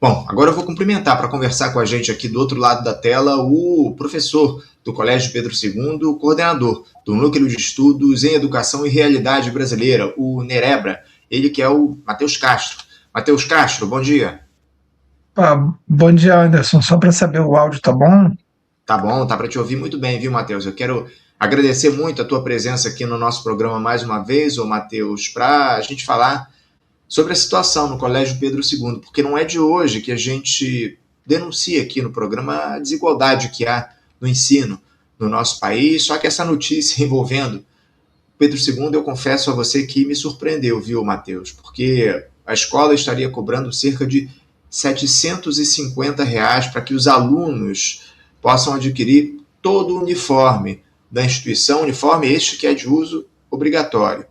Bom, agora eu vou cumprimentar para conversar com a gente aqui do outro lado da tela o professor do Colégio Pedro II, coordenador do Núcleo de Estudos em Educação e Realidade Brasileira, o NEREBRA, ele que é o Matheus Castro. Matheus Castro, bom dia. Bom dia, Anderson. Só para saber, o áudio tá bom? Tá bom, tá para te ouvir muito bem, viu, Matheus? Eu quero agradecer muito a tua presença aqui no nosso programa mais uma vez, ô Matheus, para a gente falar sobre a situação no Colégio Pedro II, porque não é de hoje que a gente denuncia aqui no programa a desigualdade que há no ensino no nosso país, só que essa notícia envolvendo Pedro II, eu confesso a você que me surpreendeu, viu, Matheus? Porque a escola estaria cobrando cerca de R$ 750 para que os alunos possam adquirir todo o uniforme da instituição, uniforme este que é de uso obrigatório.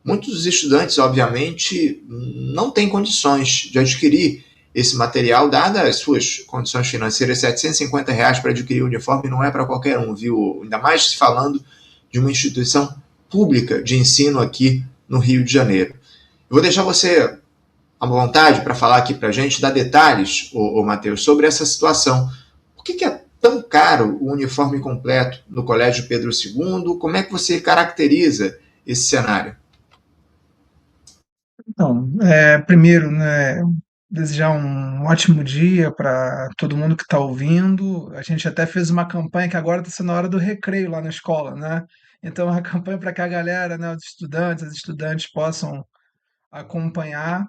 Muitos dos estudantes, obviamente, não têm condições de adquirir esse material, dadas as suas condições financeiras. R$ 750 para adquirir o uniforme não é para qualquer um, viu? Ainda mais falando de uma instituição pública de ensino aqui no Rio de Janeiro. Eu vou deixar você à vontade para falar aqui para a gente, dar detalhes, Matheus, sobre essa situação. Por que é tão caro o uniforme completo no Colégio Pedro II? Como é que você caracteriza esse cenário? Então, primeiro, né, desejar um ótimo dia para todo mundo que está ouvindo. A gente até fez uma campanha que agora está sendo a hora do recreio lá na escola, né? Então, a campanha para que a galera, né, os estudantes, as estudantes possam acompanhar,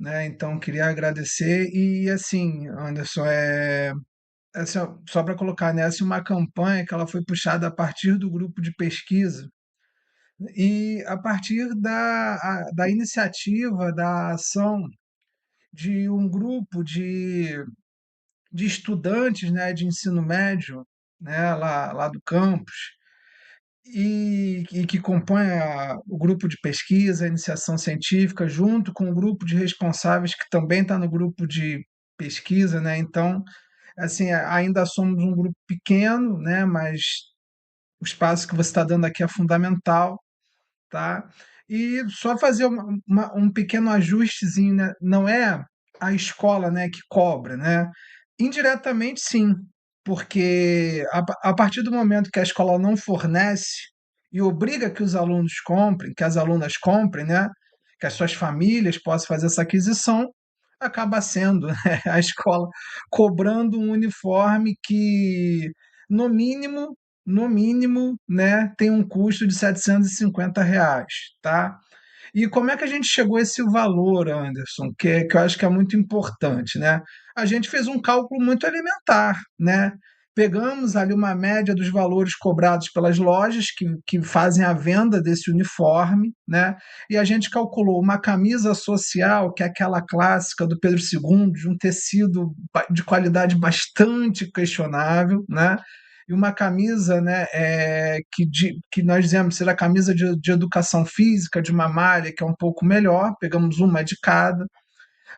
né? Então, queria agradecer e, assim, Anderson, assim, ó, só para colocar nessa uma campanha que ela foi puxada a partir do grupo de pesquisa e a partir da iniciativa, da ação de um grupo de estudantes, né, de ensino médio, né, lá do campus, e que compõe o grupo de pesquisa, a iniciação científica, junto com o grupo de responsáveis que também está no grupo de pesquisa, né? Então, assim, ainda somos um grupo pequeno, né, mas o espaço que você está dando aqui é fundamental, tá? E só fazer um pequeno ajustezinho, né? Não é a escola, né, que cobra, né? Indiretamente, sim, porque a partir do momento que a escola não fornece e obriga que os alunos comprem, que as alunas comprem, né? Que as suas famílias possam fazer essa aquisição, acaba sendo, né, a escola cobrando um uniforme que, no mínimo, no mínimo, né, tem um custo de R$ 750, tá? E como é que a gente chegou a esse valor, Anderson, que eu acho que é muito importante, né? A gente fez um cálculo muito elementar, né? Pegamos ali uma média dos valores cobrados pelas lojas que fazem a venda desse uniforme, né? E a gente calculou uma camisa social, que é aquela clássica do Pedro II, de um tecido de qualidade bastante questionável, né? E uma camisa, né, que nós dizemos ser a camisa de educação física, de uma malha que é um pouco melhor, pegamos uma de cada.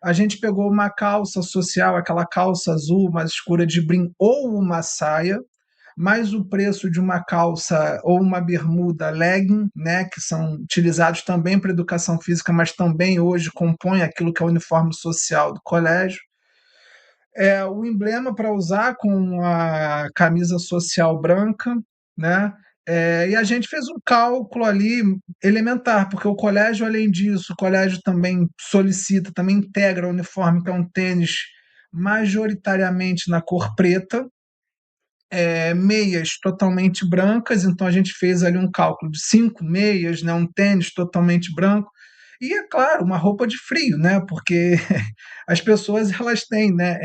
A gente pegou uma calça social, aquela calça azul mais escura de brim, ou uma saia, mais o preço de uma calça ou uma bermuda legging, né, que são utilizados também para educação física, mas também hoje compõem aquilo que é o uniforme social do colégio. O emblema para usar com a camisa social branca, né? E a gente fez um cálculo ali elementar, porque o colégio, além disso, o colégio também solicita, também integra o uniforme, que é um tênis majoritariamente na cor preta, meias totalmente brancas, então a gente fez ali um cálculo de 5 meias, né, um tênis totalmente branco, e é claro, uma roupa de frio, né, porque as pessoas elas têm, né,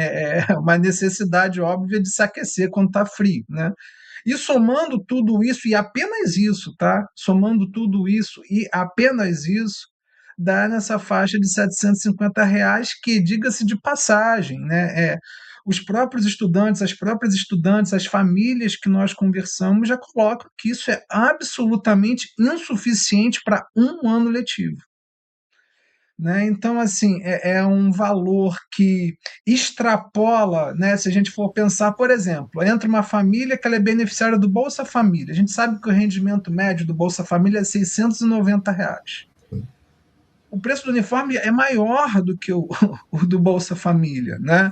uma necessidade óbvia de se aquecer quando está frio, né. E somando tudo isso, e apenas isso, tá? Somando tudo isso e apenas isso, dá nessa faixa de R$ 750, que, diga-se de passagem, né? Os próprios estudantes, as próprias estudantes, as famílias que nós conversamos já colocam que isso é absolutamente insuficiente para um ano letivo. Né? Então, assim, é um valor que extrapola, né? Se a gente for pensar, por exemplo, entra uma família que ela é beneficiária do Bolsa Família. A gente sabe que o rendimento médio do Bolsa Família é R$ 690. o preço do uniforme é maior do que o, o do Bolsa Família, né?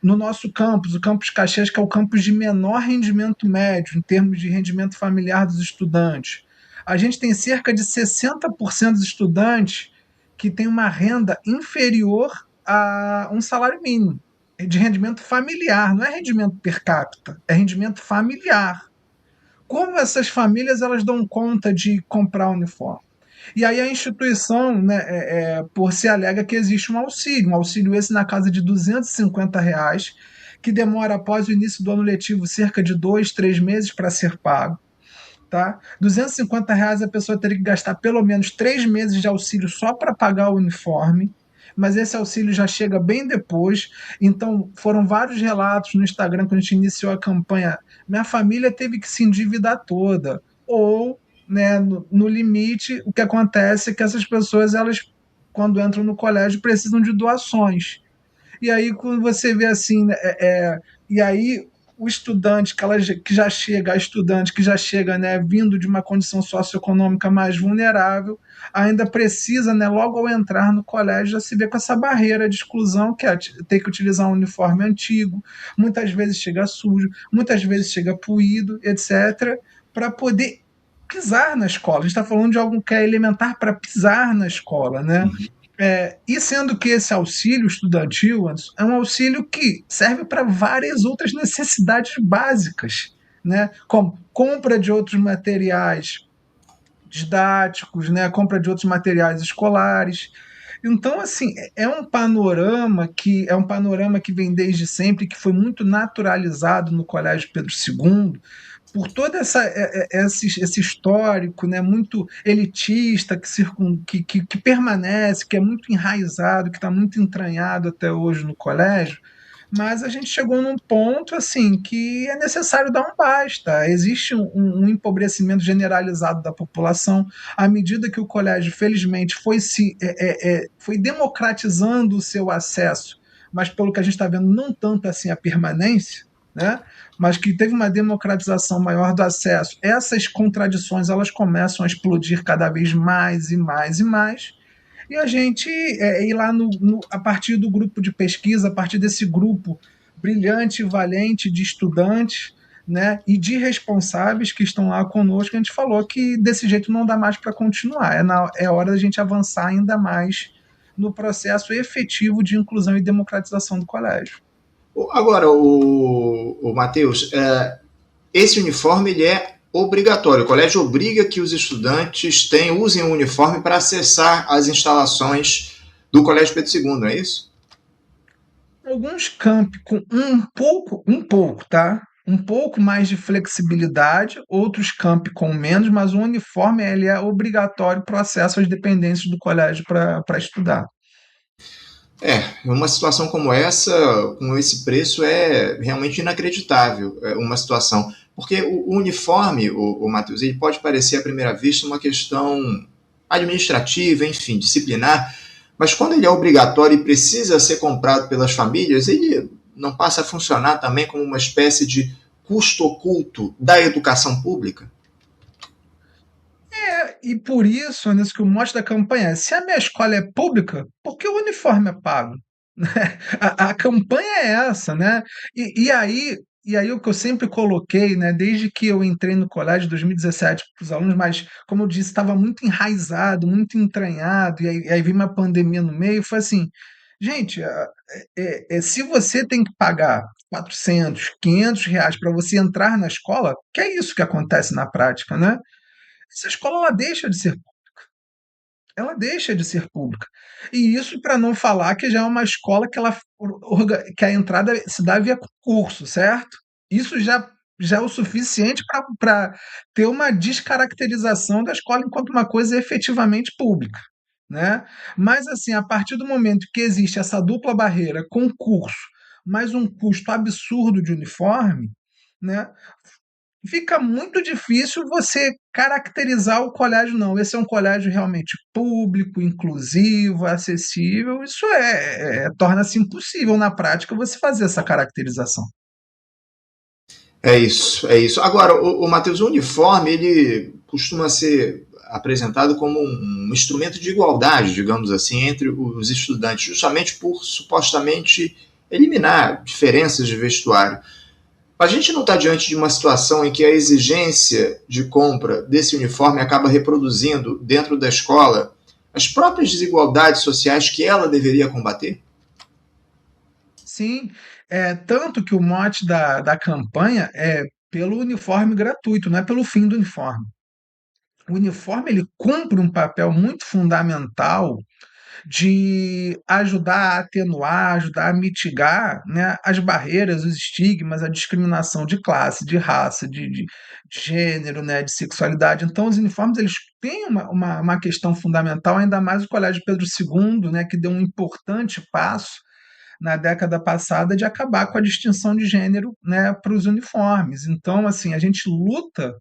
No nosso campus, o campus Caxias, que é o campus de menor rendimento médio, em termos de rendimento familiar dos estudantes, a gente tem cerca de 60% dos estudantes que têm uma renda inferior a um salário mínimo, de rendimento familiar, não é rendimento per capita, é rendimento familiar. Como essas famílias elas dão conta de comprar uniforme? E aí a instituição, né, por se alega que existe um auxílio esse na casa de R$ 250, que demora após o início do ano letivo cerca de 2, 3 meses para ser pago. Tá? R$ 250 a pessoa teria que gastar pelo menos 3 meses de auxílio só para pagar o uniforme, mas esse auxílio já chega bem depois. Então, foram vários relatos no Instagram quando a gente iniciou a campanha. Minha família teve que se endividar toda. Ou, né, no limite, o que acontece é que essas pessoas, elas, quando entram no colégio, precisam de doações. E aí, quando você vê assim, né, e aí o estudante que já chega, a estudante que já chega, né, vindo de uma condição socioeconômica mais vulnerável, ainda precisa, né, logo ao entrar no colégio, já se vê com essa barreira de exclusão, que é ter que utilizar um uniforme antigo, muitas vezes chega sujo, muitas vezes chega puído, etc., para poder pisar na escola. A gente está falando de algo que é elementar para pisar na escola, né? E sendo que esse auxílio estudantil, Anderson, é um auxílio que serve para várias outras necessidades básicas, né? Como compra de outros materiais didáticos, né? Compra de outros materiais escolares. Então, assim, é um panorama que vem desde sempre, que foi muito naturalizado no Colégio Pedro II, por todo esse histórico, né, muito elitista que permanece, que é muito enraizado, que está muito entranhado até hoje no colégio, mas a gente chegou num ponto assim que é necessário dar um basta. Existe um empobrecimento generalizado da população à medida que o colégio, felizmente, foi democratizando o seu acesso, mas pelo que a gente está vendo, não tanto assim a permanência, né? Mas que teve uma democratização maior do acesso. Essas contradições elas começam a explodir cada vez mais e mais e mais, e a gente ir lá a partir do grupo de pesquisa, a partir desse grupo brilhante e valente de estudantes, né, e de responsáveis que estão lá conosco, a gente falou que desse jeito não dá mais para continuar. É hora da gente avançar ainda mais no processo efetivo de inclusão e democratização do colégio. Agora, o Matheus, esse uniforme ele é obrigatório. O colégio obriga que os estudantes usem o uniforme para acessar as instalações do Colégio Pedro II, não é isso? Alguns campi com um pouco, tá? Um pouco mais de flexibilidade, outros campi com menos, mas o uniforme ele é obrigatório para o acesso às dependências do colégio para estudar. Uma situação como essa, com esse preço, é realmente inacreditável. É uma situação. Porque o uniforme, o Matheus, ele pode parecer à primeira vista uma questão administrativa, enfim, disciplinar, mas quando ele é obrigatório e precisa ser comprado pelas famílias, ele não passa a funcionar também como uma espécie de custo oculto da educação pública? E por isso, nisso que o mote da campanha é: se a minha escola é pública, por que o uniforme é pago? A campanha é essa, né? E aí o que eu sempre coloquei, né, desde que eu entrei no colégio em 2017 para os alunos, mas como eu disse, estava muito enraizado, muito entranhado, e aí veio uma pandemia no meio, foi assim, gente, se você tem que pagar R$ 400, R$ 500 para você entrar na escola, que é isso que acontece na prática, né? Essa escola ela deixa de ser pública. E isso para não falar que já é uma escola que a entrada se dá via concurso, certo? Isso já é o suficiente para ter uma descaracterização da escola enquanto uma coisa efetivamente pública, né? Mas assim, a partir do momento que existe essa dupla barreira, concurso, mais um custo absurdo de uniforme, né? Fica muito difícil você caracterizar o colégio, não. Esse é um colégio realmente público, inclusivo, acessível. Isso torna-se impossível na prática você fazer essa caracterização. É isso, é isso. Agora, o Matheus, o uniforme, ele costuma ser apresentado como um instrumento de igualdade, digamos assim, entre os estudantes, justamente por supostamente eliminar diferenças de vestuário. A gente não está diante de uma situação em que a exigência de compra desse uniforme acaba reproduzindo dentro da escola as próprias desigualdades sociais que ela deveria combater? Sim, tanto que o mote da campanha é pelo uniforme gratuito, não é pelo fim do uniforme. O uniforme ele cumpre um papel muito fundamental de ajudar a atenuar, ajudar a mitigar, né, as barreiras, os estigmas, a discriminação de classe, de raça, de gênero, né, de sexualidade. Então, os uniformes eles têm uma questão fundamental, ainda mais o Colégio Pedro II, né, que deu um importante passo na década passada de acabar com a distinção de gênero, né, para os uniformes. Então, assim, a gente luta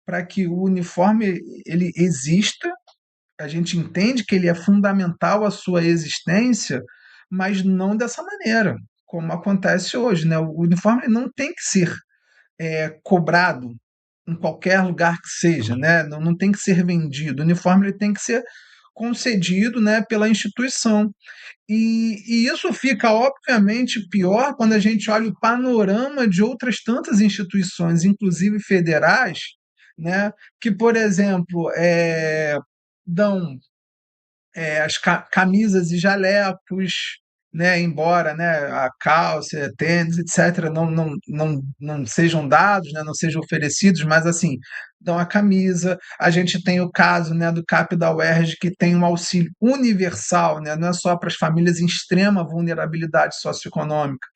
para que o uniforme ele exista, a gente entende que ele é fundamental à sua existência, mas não dessa maneira, como acontece hoje, né? O uniforme não tem que ser cobrado em qualquer lugar que seja, né? Não tem que ser vendido. O uniforme ele tem que ser concedido, né, pela instituição. E isso fica, obviamente, pior quando a gente olha o panorama de outras tantas instituições, inclusive federais, né, que, por exemplo, dão as camisas e jalecos, né, embora, né, a calça, tênis, etc., não sejam dados, né, não sejam oferecidos, mas assim, dão a camisa. A gente tem o caso, né, do CAP da UERJ, que tem um auxílio universal, né, não é só para as famílias em extrema vulnerabilidade socioeconômica,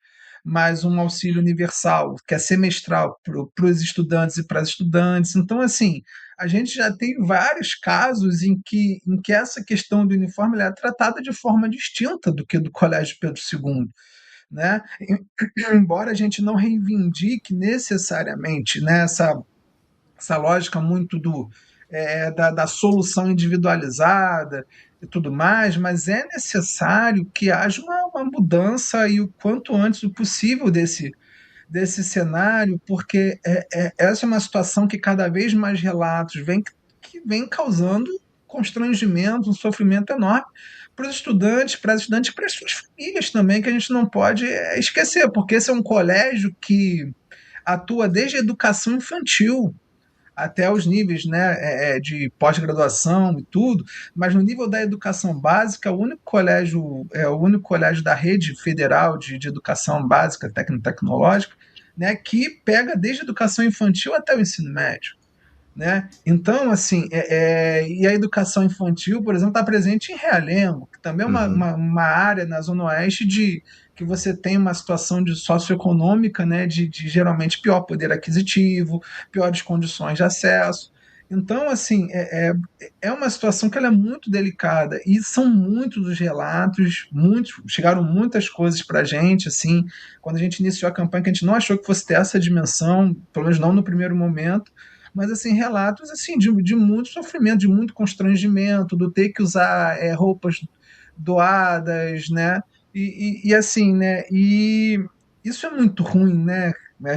mas um auxílio universal, que é semestral para os estudantes e para as estudantes. Então, assim, a gente já tem vários casos em que essa questão do uniforme ela é tratada de forma distinta do que do Colégio Pedro II, né? Embora a gente não reivindique necessariamente, né, essa lógica muito da solução individualizada e tudo mais, mas é necessário que haja uma mudança e o quanto antes o possível desse cenário, porque essa é uma situação que cada vez mais relatos que vem causando constrangimento, um sofrimento enorme para os estudantes e para as suas famílias também, que a gente não pode esquecer, porque esse é um colégio que atua desde a educação infantil até os níveis, né, de pós-graduação e tudo, mas no nível da educação básica, o único colégio da rede federal de educação básica técnico-tecnológica, né, que pega desde a educação infantil até o ensino médio. Né? Então, assim, e a educação infantil, por exemplo, está presente em Realengo, que também é Uhum. uma área na Zona Oeste de que você tem uma situação de socioeconômica, né, de geralmente pior poder aquisitivo, piores condições de acesso. Então, assim, é uma situação que ela é muito delicada e são muitos os relatos, chegaram muitas coisas para a gente, assim, quando a gente iniciou a campanha, que a gente não achou que fosse ter essa dimensão, pelo menos não no primeiro momento, mas assim relatos assim de muito sofrimento, de muito constrangimento, do ter que usar roupas doadas, né? E assim, né? E isso é muito ruim, né?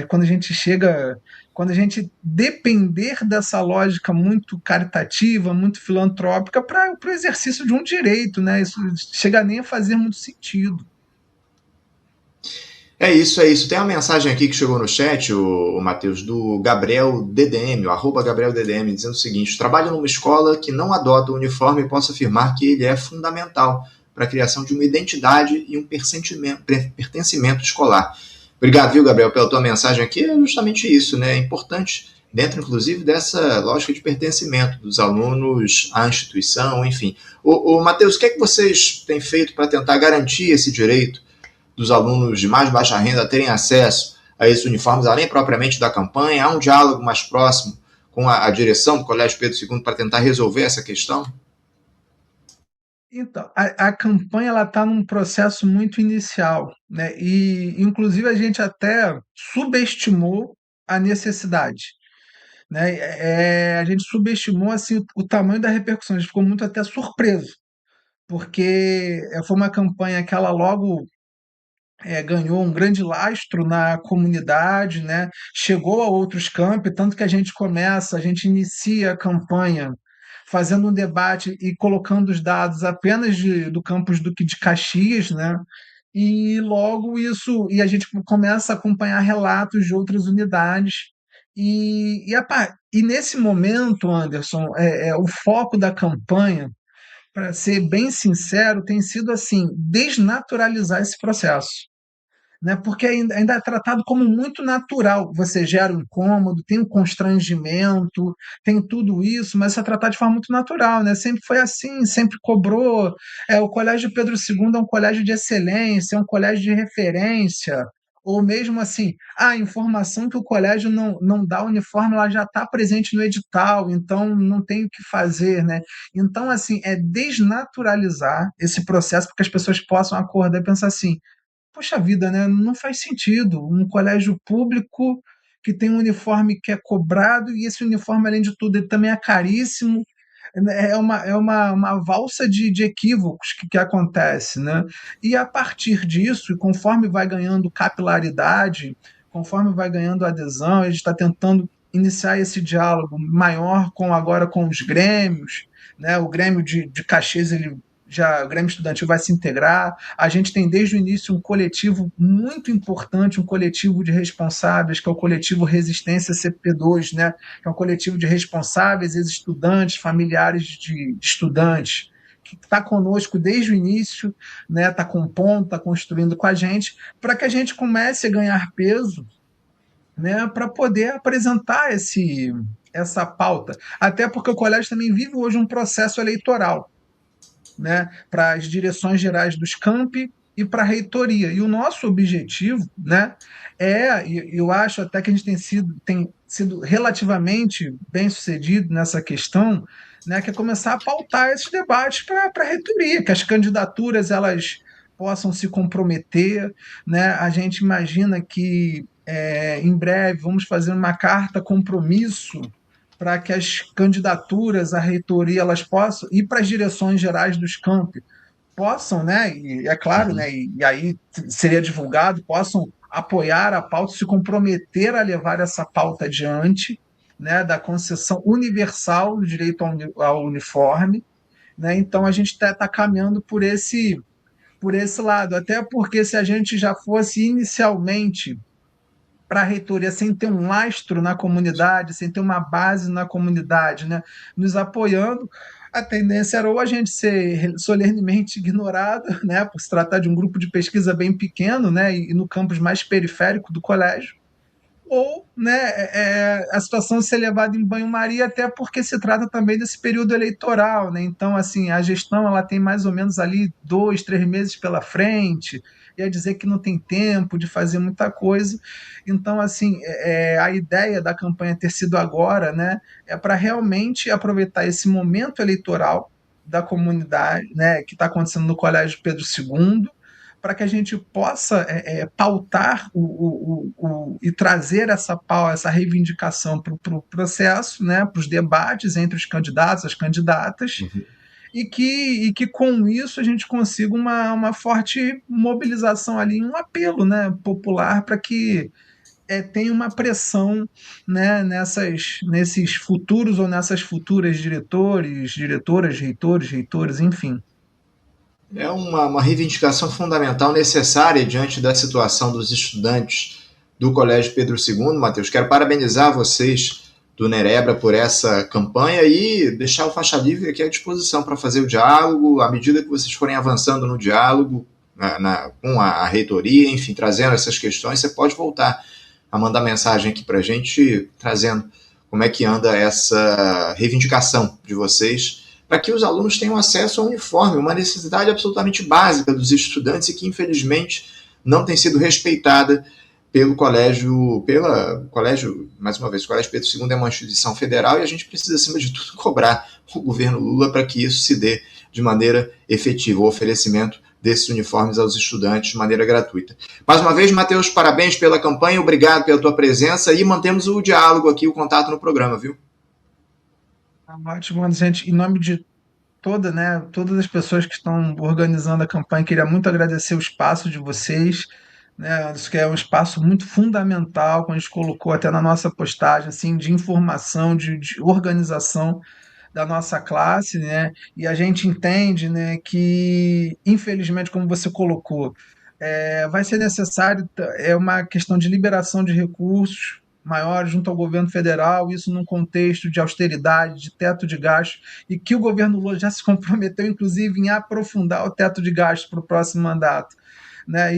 Quando a gente chega, quando a gente depender dessa lógica muito caritativa, muito filantrópica para o exercício de um direito, né? Isso chega nem a fazer muito sentido. É isso, é isso. Tem uma mensagem aqui que chegou no chat, o Matheus, do Gabriel DDM, o arroba Gabriel DDM, dizendo o seguinte: trabalho numa escola que não adota o uniforme e posso afirmar que ele é fundamental para a criação de uma identidade e um pertencimento escolar. Obrigado, viu, Gabriel, pela tua mensagem aqui. É justamente isso, né? É importante, dentro, inclusive, dessa lógica de pertencimento dos alunos à instituição, enfim. O Matheus, o que é que vocês têm feito para tentar garantir esse direito dos alunos de mais baixa renda terem acesso a esses uniformes, além propriamente da campanha? Há um diálogo mais próximo com a direção do Colégio Pedro II para tentar resolver essa questão? Então, a campanha ela está num processo muito inicial, né? E inclusive a gente até subestimou a necessidade, né? A gente subestimou assim o tamanho da repercussão, a gente ficou muito até surpreso, porque foi uma campanha que ela logo ganhou um grande lastro na comunidade, né? Chegou a outros campi, tanto que a gente inicia a campanha fazendo um debate e colocando os dados apenas do campus Duque de Caxias, né? E logo isso, e a gente começa a acompanhar relatos de outras unidades. E nesse momento, Anderson, o foco da campanha, para ser bem sincero, tem sido assim, desnaturalizar esse processo, né? Porque ainda é tratado como muito natural. Você gera um incômodo, tem um constrangimento, tem tudo isso, mas isso é tratado de forma muito natural, né? Sempre foi assim, sempre cobrou. O Colégio Pedro II é um colégio de excelência, é um colégio de referência. Ou mesmo assim, a informação que o colégio não dá uniforme, ela já está presente no edital, então não tem o que fazer, né? Então, assim, é desnaturalizar esse processo para que as pessoas possam acordar e pensar assim: poxa vida, né? Não faz sentido. Um colégio público que tem um uniforme que é cobrado e esse uniforme, além de tudo, ele também é caríssimo. É uma valsa de equívocos que acontece, né? E a partir disso, e conforme vai ganhando capilaridade, conforme vai ganhando adesão, a gente está tentando iniciar esse diálogo maior agora com os grêmios, né? O Grêmio de Caxias, o Grêmio Estudantil vai se integrar. A gente tem desde o início um coletivo muito importante, um coletivo de responsáveis, que é o coletivo Resistência CP2, né? Que é um coletivo de responsáveis, ex-estudantes, familiares de estudantes, que está conosco desde o início, né? Está compondo, está construindo com a gente, para que a gente comece a ganhar peso, né? Para poder apresentar essa pauta. Até porque o colégio também vive hoje um processo eleitoral, né, para as direções gerais dos campi e para a reitoria. E o nosso objetivo, né, eu acho até que a gente tem sido relativamente bem sucedido nessa questão, né, que é começar a pautar esses debates para a reitoria, que as candidaturas elas possam se comprometer, né? A gente imagina que em breve vamos fazer uma carta compromisso para que as candidaturas à reitoria elas possam ir para as direções gerais dos campi, possam, né, e é claro, Uhum. né, e aí seria divulgado, possam apoiar a pauta, se comprometer a levar essa pauta adiante, né, da concessão universal do direito ao uniforme, né? Então a gente está caminhando por esse lado, até porque se a gente já fosse inicialmente para a reitoria sem ter um lastro na comunidade, sem ter uma base na comunidade, né, nos apoiando, a tendência era ou a gente ser solenemente ignorado, né, por se tratar de um grupo de pesquisa bem pequeno, né, e no campus mais periférico do colégio, ou, né, a situação ser levada em banho-maria, até porque se trata também desse período eleitoral, né? Então, assim, a gestão ela tem mais ou menos ali 2, 3 meses pela frente, ia dizer que não tem tempo de fazer muita coisa. Então, assim, a ideia da campanha ter sido agora, né, é para realmente aproveitar esse momento eleitoral da comunidade, né, que está acontecendo no Colégio Pedro II, para que a gente possa pautar e trazer essa reivindicação para o processo, né, para os debates entre os candidatos, as candidatas, Uhum. e que com isso a gente consiga uma forte mobilização ali, um apelo, né, popular para que tenha uma pressão, né, nesses futuros ou nessas futuras diretores, diretoras, reitores, enfim. É uma reivindicação fundamental necessária diante da situação dos estudantes do Colégio Pedro II, Matheus. Quero parabenizar vocês do Nerebra por essa campanha e deixar o Faixa Livre aqui à disposição para fazer o diálogo, à medida que vocês forem avançando no diálogo com a reitoria, enfim, trazendo essas questões, você pode voltar a mandar mensagem aqui para a gente, trazendo como é que anda essa reivindicação de vocês para que os alunos tenham acesso ao uniforme, uma necessidade absolutamente básica dos estudantes e que, infelizmente, não tem sido respeitada pelo colégio, mais uma vez, o Colégio Pedro II é uma instituição federal e a gente precisa, acima de tudo, cobrar o governo Lula para que isso se dê de maneira efetiva, o oferecimento desses uniformes aos estudantes de maneira gratuita. Mais uma vez, Matheus, parabéns pela campanha, obrigado pela tua presença e mantemos o diálogo aqui, o contato no programa, viu? Ótimo, gente. Em nome de todas as pessoas que estão organizando a campanha, queria muito agradecer o espaço de vocês, né? Isso que é um espaço muito fundamental, como a gente colocou até na nossa postagem, assim, de informação, de organização da nossa classe, né? E a gente entende, né, que, infelizmente, como você colocou, vai ser necessário, é uma questão de liberação de recursos maior junto ao governo federal, isso num contexto de austeridade, de teto de gastos, e que o governo Lula já se comprometeu, inclusive, em aprofundar o teto de gastos para o próximo mandato. Né?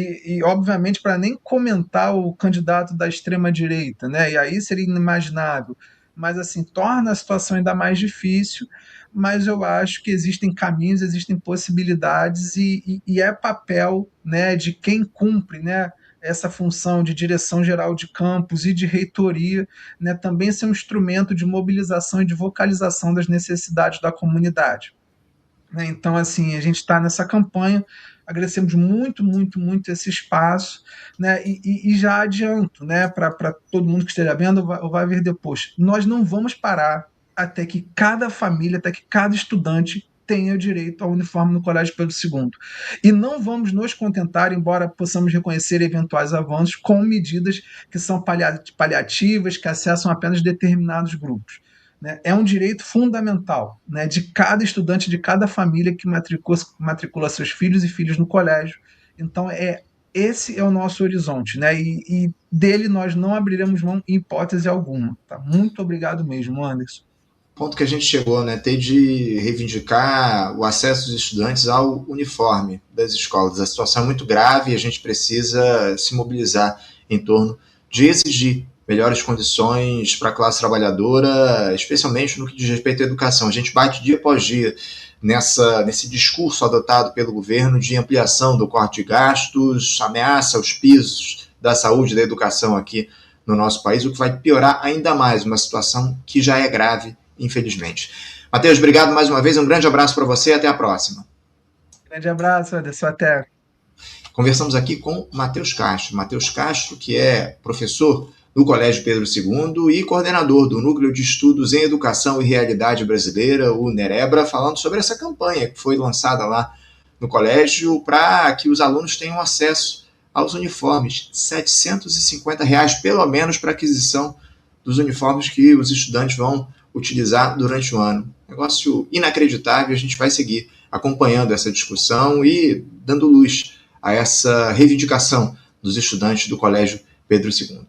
Obviamente, para nem comentar o candidato da extrema-direita, né? E aí seria inimaginável. Mas, assim, torna a situação ainda mais difícil, mas eu acho que existem caminhos, existem possibilidades, e é papel, né, de quem cumpre, né, essa função de direção geral de campus e de reitoria, né, também ser um instrumento de mobilização e de vocalização das necessidades da comunidade. Né? Então, assim, a gente está nessa campanha, agradecemos muito, muito, muito esse espaço, né? E já adianto, né, para todo mundo que esteja vendo ou vai ver depois, nós não vamos parar até que cada família, até que cada estudante tenha direito ao uniforme no Colégio Pedro II. E não vamos nos contentar, embora possamos reconhecer eventuais avanços, com medidas que são paliativas, que acessam apenas determinados grupos. Né? É um direito fundamental, né, de cada estudante, de cada família que matricula seus filhos e filhas no colégio. Então, esse é o nosso horizonte, né? E dele nós não abriremos mão em hipótese alguma. Tá? Muito obrigado mesmo, Anderson. Ponto que a gente chegou, né, ter de reivindicar o acesso dos estudantes ao uniforme das escolas. A situação é muito grave e a gente precisa se mobilizar em torno de exigir melhores condições para a classe trabalhadora, especialmente no que diz respeito à educação. A gente bate dia após dia nesse discurso adotado pelo governo de ampliação do corte de gastos, ameaça aos pisos da saúde e da educação aqui no nosso país, o que vai piorar ainda mais uma situação que já é grave, infelizmente. Matheus, obrigado mais uma vez, um grande abraço para você e até a próxima. Grande abraço, Anderson, até. Conversamos aqui com Matheus Castro. Matheus Castro, que é professor no Colégio Pedro II e coordenador do Núcleo de Estudos em Educação e Realidade Brasileira, o NEREBRA, falando sobre essa campanha que foi lançada lá no colégio para que os alunos tenham acesso aos uniformes. R$ 750 pelo menos para aquisição dos uniformes que os estudantes vão utilizar durante o ano. Negócio inacreditável, a gente vai seguir acompanhando essa discussão e dando luz a essa reivindicação dos estudantes do Colégio Pedro II.